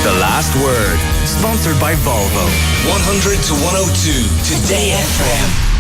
The Last Word, sponsored by Volvo. 100 to 102, Today FM.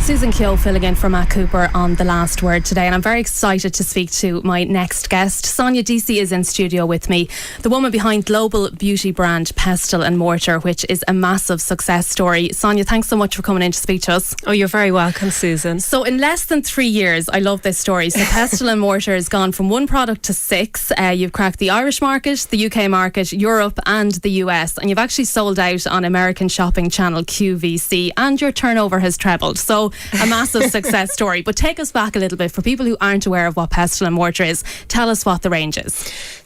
Susan Keogh filling in for Matt Cooper on The Last Word today, and I'm very excited to speak to my next guest. Sonia Deasy is in studio with me, the woman behind global beauty brand Pestle and Mortar, which is a massive success story. Sonia, thanks so much for coming in to speak to us. Oh, you're very welcome, Susan. So in less than 3 years, I love this story. So Pestle and Mortar has gone from one product to six. You've cracked the Irish market, the UK market, Europe and the US, and you've actually sold out on American shopping channel QVC, and your turnover has trebled. So a massive success story. But take us back a little bit for people who aren't aware of what Pestle and Mortar is. Tell us what the range is.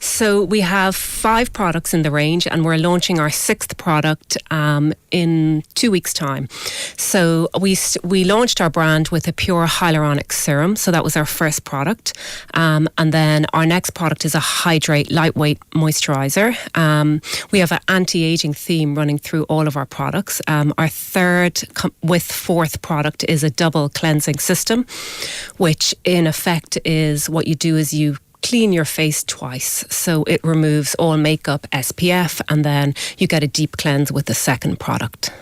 So we have 5 products in the range, and we're launching our 6th product in 2 weeks' time. So we launched our brand with a pure hyaluronic serum. So that was our first product. And then our next product is a Hydrate lightweight moisturiser. We have an anti-aging theme running through all of our products. Our third with fourth product is a double cleansing system, which in effect is what you do is you clean your face twice. So it removes all makeup, SPF, and then you get a deep cleanse with the second product.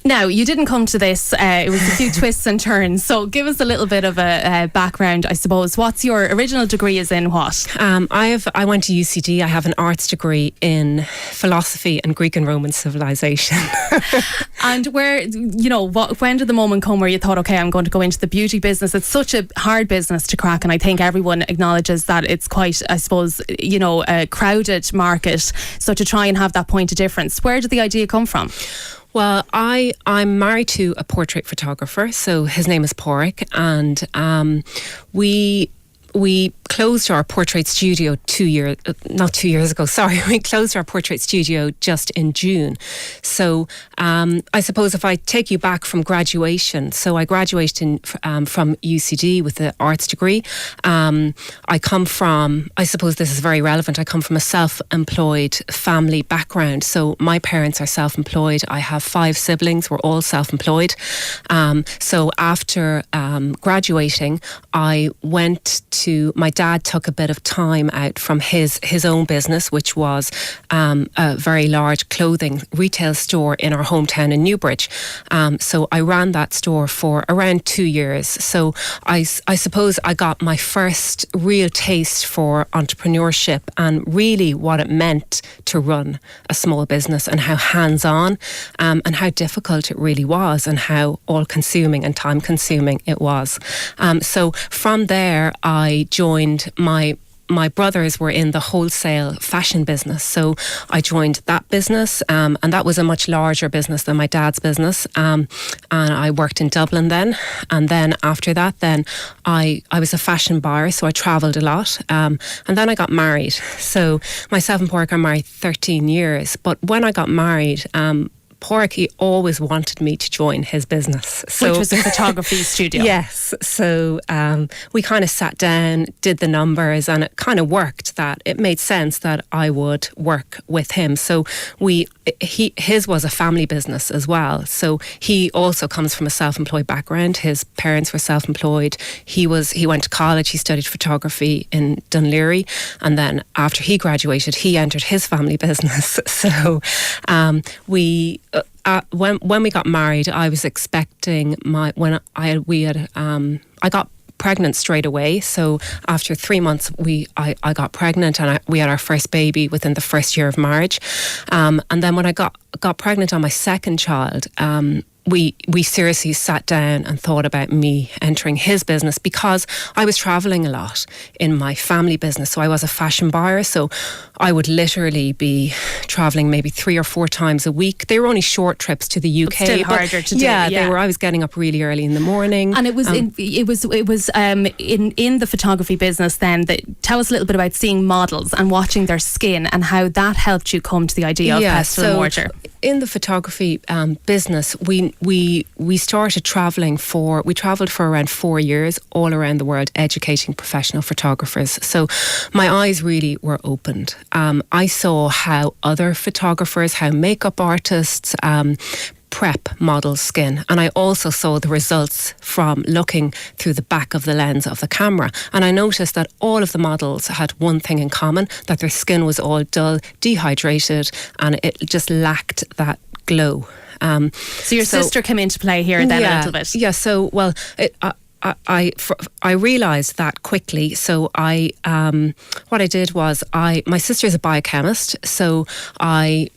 Now, you didn't come to this, it was a few twists and turns, so give us a little bit of a background, I suppose. What's your original degree is in what? I went to UCD. I have an arts degree in philosophy and Greek and Roman civilization. And when did the moment come where you thought, okay, I'm going to go into the beauty business? It's such a hard business to crack, and I think everyone acknowledges that it's quite, I suppose, a crowded market. So to try and have that point of difference, where did the idea come from? Well, I'm married to a portrait photographer, so his name is Porrick, and we closed our portrait studio 2 years, not 2 years ago, sorry. We closed our portrait studio just in June. So I suppose if I take you back from graduation, so I graduated from UCD with the arts degree. I come from, I suppose this is very relevant, I come from a self-employed family background. So my parents are self-employed. I have 5 siblings. We're all self-employed. So after graduating, I went to, my dad took a bit of time out from his own business, which was a very large clothing retail store in our hometown in Newbridge. So I ran that store for around 2 years. So I suppose I got my first real taste for entrepreneurship and really what it meant to run a small business, and how hands-on and how difficult it really was, and how all-consuming and time-consuming it was. So from there, I joined my brothers were in the wholesale fashion business. So I joined that business, and that was a much larger business than my dad's business. And I worked in Dublin then. And then after that, then I was a fashion buyer, so I travelled a lot. And then I got married. So myself and Porrick are married 13 years. But when I got married, Porrick, he always wanted me to join his business. So, which was a photography studio. Yes. So we kind of sat down, did the numbers, and it kind of worked that it made sense that I would work with him. So his was a family business as well. So he also comes from a self-employed background. His parents were self-employed. He went to college. He studied photography in Dunleary, and then after he graduated, he entered his family business. So when we got married, I was expecting I got pregnant straight away. So after 3 months, I got pregnant, and we had our first baby within the first year of marriage. And then when I got pregnant on my second child, we seriously sat down and thought about me entering his business, because I was travelling a lot in my family business. So I was a fashion buyer, so I would literally be travelling maybe 3 or 4 times a week. They were only short trips to the UK. But still harder to do. Yeah, they were. I was getting up really early in the morning. And it was in the photography business then. Tell us a little bit about seeing models and watching their skin, and how that helped you come to the idea of Pestle and Mortar. In the photography business, we started travelling we travelled for around 4 years all around the world, educating professional photographers. So my eyes really were opened. I saw how other photographers, how makeup artists prep model skin, and I also saw the results from looking through the back of the lens of the camera, and I noticed that all of the models had one thing in common, that their skin was all dull, dehydrated, and it just lacked that glow. So your sister came into play here then a little bit. Yeah, so, well, I realised that quickly. So what I did was my sister is a biochemist, so I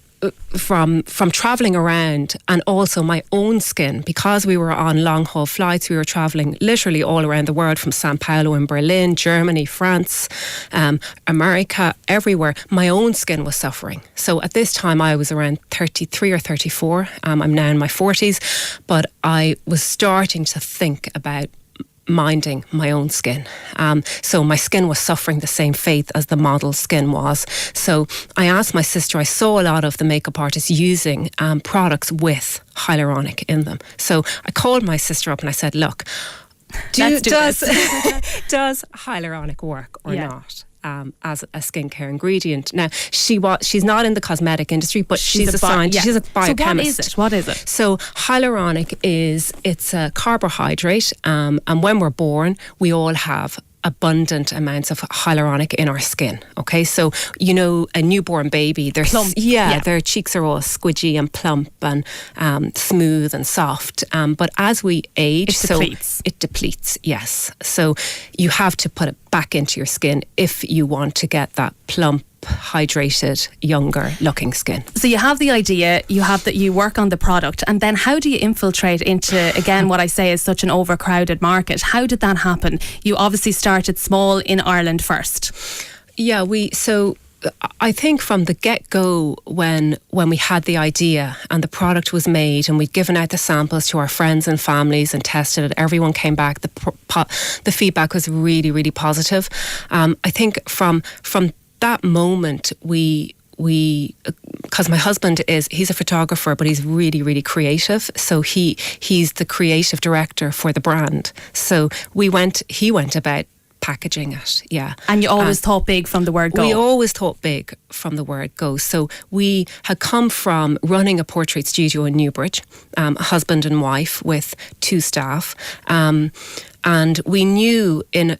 from travelling around, and also my own skin, because we were on long haul flights, we were travelling literally all around the world, from Sao Paulo in Berlin, Germany, France, America, everywhere. My own skin was suffering. So at this time I was around 33 or 34. I'm now in my 40s, but I was starting to think about minding my own skin. So my skin was suffering the same fate as the model's skin was. So I asked my sister, I saw a lot of the makeup artists using products with hyaluronic in them. So I called my sister up and I said, look, does hyaluronic work or not? As a skincare ingredient. Now, she's not in the cosmetic industry, but she's a scientist. She's a biochemist. So what is it? So hyaluronic it's a carbohydrate, and when we're born, we all have abundant amounts of hyaluronic in our skin. Okay, so a newborn baby, they're plump. Their cheeks are all squidgy and plump and smooth and soft. But as we age, it depletes. Yes, so you have to put it back into your skin if you want to get that plump, hydrated, younger looking skin. So you have the idea, you work on the product, and then how do you infiltrate into, again, what I say is such an overcrowded market? How did that happen? You obviously started small in Ireland first. Yeah, I think from the get-go, when we had the idea and the product was made and we'd given out the samples to our friends and families and tested it, everyone came back. The feedback was really, really positive. I think from that moment, because my husband he's a photographer, but he's really, really creative. So he's the creative director for the brand. So he went about packaging it, yeah. And you always thought big from the word go? We always thought big from the word go. So we had come from running a portrait studio in Newbridge, husband and wife with 2 staff, and we knew in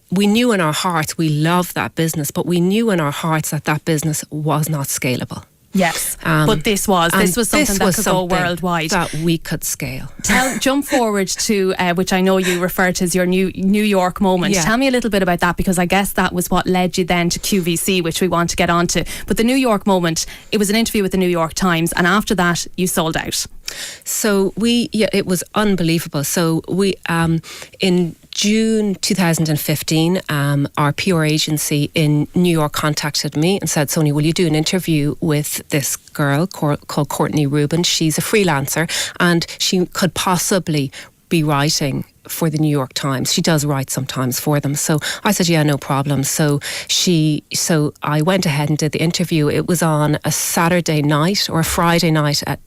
our hearts we loved that business, but we knew in our hearts that business was not scalable. Yes, but this was something that could go worldwide, that we could scale. Jump forward to which I know you refer to as your New York moment. Yeah. Tell me a little bit about that, because I guess that was what led you then to QVC, which we want to get onto. But the New York moment, it was an interview with the New York Times, and after that you sold out. So it was unbelievable. So we in June 2015, our PR agency in New York contacted me and said, Sonia, will you do an interview with this girl called Courtney Rubin? She's a freelancer and she could possibly be writing for the New York Times. She does write sometimes for them. So I said, yeah, no problem. So I went ahead and did the interview. It was on a Saturday night or a Friday night at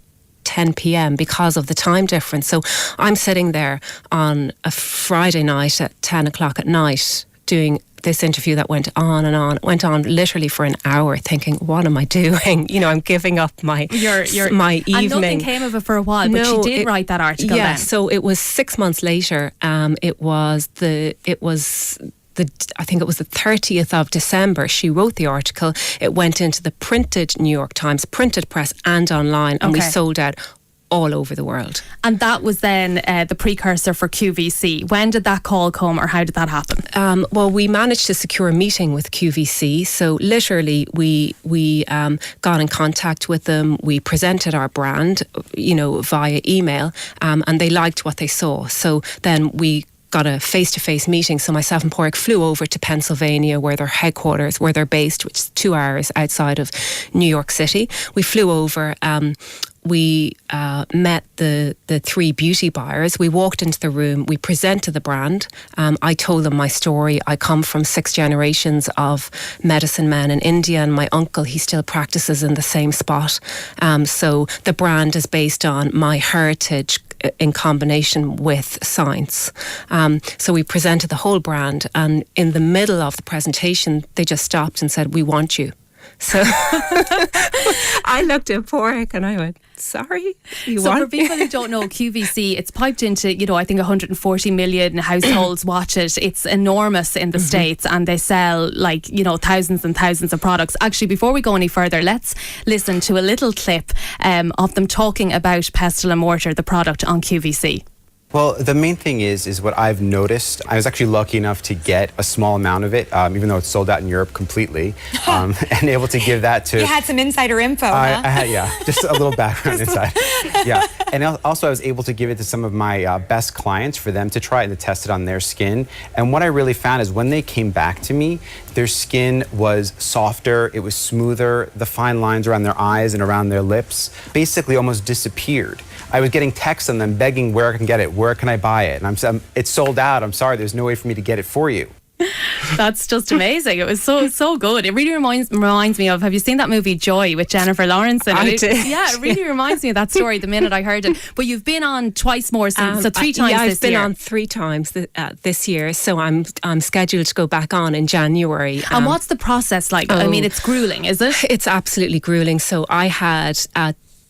10 p.m. because of the time difference. So I'm sitting there on a Friday night at 10 o'clock at night doing this interview that went on and on. It went on literally for an hour, thinking, what am I doing? I'm giving up my evening. And nothing came of it for a while, but she did write that article then. So it was 6 months later. I think it was the 30th of December, she wrote the article. It went into the printed New York Times, printed press and online, and we sold out all over the world. And that was then the precursor for QVC. When did that call come, or how did that happen? Well, we managed to secure a meeting with QVC. So literally we got in contact with them. We presented our brand, via email, and they liked what they saw. So then we got a face-to-face meeting. So myself and Porrick flew over to Pennsylvania, where they're based, which is 2 hours outside of New York City. We flew over. We met the 3 beauty buyers. We walked into the room. We presented the brand. I told them my story. I come from 6 generations of medicine men in India, and my uncle, he still practices in the same spot. So the brand is based on my heritage in combination with science. So we presented the whole brand, and in the middle of the presentation, they just stopped and said, we want you. So I looked at Porrick and I went, sorry, So for people who don't know, QVC, it's piped into, I think 140 million households watch it. It's enormous in the States, and they sell thousands and thousands of products. Actually, before we go any further, let's listen to a little clip of them talking about Pestle and Mortar, the product on QVC. Well, the main thing is what I've noticed. I was actually lucky enough to get a small amount of it, even though it's sold out in Europe completely, and able to give that to... You had some insider info, huh? I had, just a little background inside. Yeah, and also I was able to give it to some of my best clients for them to try it and to test it on their skin. And what I really found is when they came back to me, their skin was softer, it was smoother, the fine lines around their eyes and around their lips basically almost disappeared. I was getting texts on them begging where I can get it, where can I buy it? And it's sold out, I'm sorry, there's no way for me to get it for you. That's just amazing. It was so good. It really reminds me of, have you seen that movie Joy with Jennifer Lawrence? I did. Yeah, it really reminds me of that story the minute I heard it. But you've been on twice more, so 3 times this year. I've been on 3 times this year, so I'm scheduled to go back on in January. And what's the process like? I mean, it's grueling, is it? It's absolutely grueling. So I had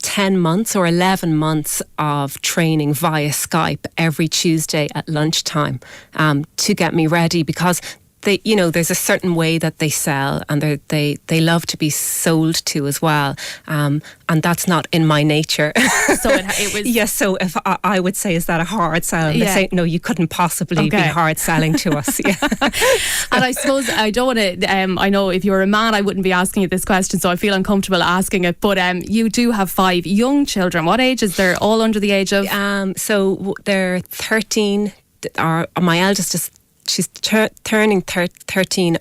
10 months or 11 months of training via Skype every Tuesday at lunchtime to get me ready, because there's a certain way that they sell, and they love to be sold to as well, and that's not in my nature. So it was. Yes. So if I would say, is that a hard sell? And they say, no, you couldn't possibly be hard selling to us. Yeah. And I suppose I don't want to. I know if you were a man, I wouldn't be asking you this question, so I feel uncomfortable asking it. But you do have 5 young children. What ages? They're all under the age of. So they're 13. My eldest is. She's turning 13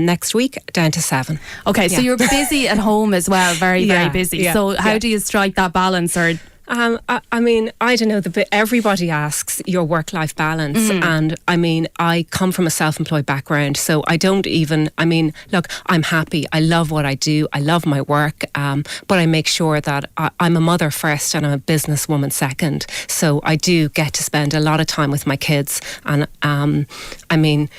next week, down to 7. Okay, so you're busy at home as well, very busy. Yeah, so how do you strike that balance? Or I mean, I don't know. Everybody asks your work-life balance, and I mean, I come from a self-employed background, so I don't even. I mean, look, I'm happy. I love what I do. I love my work, but I make sure that I'm a mother first and I'm a businesswoman second. So I do get to spend a lot of time with my kids, and I mean.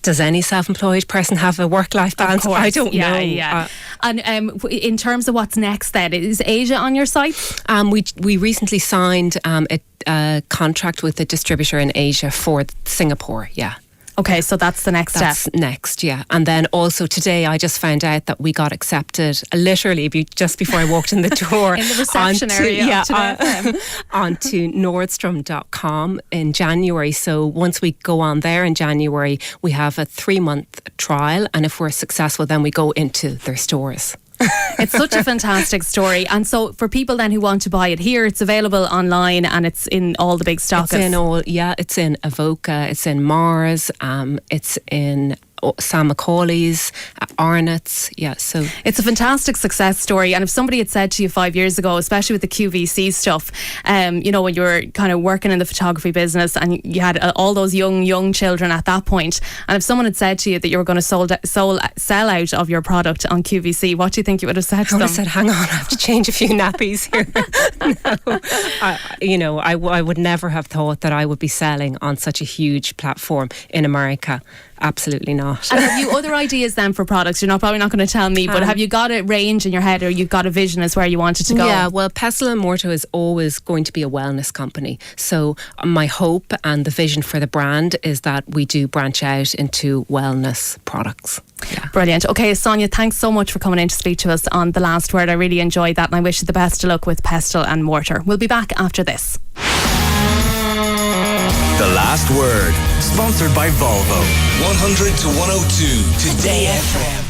Does any self-employed person have a work-life balance? I don't know. Yeah. And in terms of what's next then, is Asia on your site? We recently signed a contract with a distributor in Asia for Singapore, yeah. Okay, so that's the next step. That's next, yeah. And then also today I just found out that we got accepted literally just before I walked in the door. In the reception area. Onto Nordstrom.com in January. So once we go on there in January, we have a 3-month trial, and if we're successful, then we go into their stores. It's such a fantastic story. And so for people then who want to buy it here, it's available online and it's in all the big stocks. It's in Avoca, it's in Mars, it's in Sam Macaulay's, Arnott's, so it's a fantastic success story. And if somebody had said to you 5 years ago, especially with the QVC stuff, when you were kind of working in the photography business and you had all those young children at that point, and if someone had said to you that you were going to sell out of your product on QVC, what do you think you would have said to them? I said, hang on, I have to change a few nappies here. No, I would never have thought that I would be selling on such a huge platform in America. Absolutely not. And have you other ideas then for products? You're probably not going to tell me, but have you got a range in your head, or you've got a vision as where you want it to go? Yeah, well, Pestle and Mortar is always going to be a wellness company. So my hope and the vision for the brand is that we do branch out into wellness products. Yeah. Brilliant. Okay, Sonia, thanks so much for coming in to speak to us on The Last Word. I really enjoyed that, and I wish you the best of luck with Pestle and Mortar. We'll be back after this. The Last Word, sponsored by Volvo. 100 to 102, Today FM.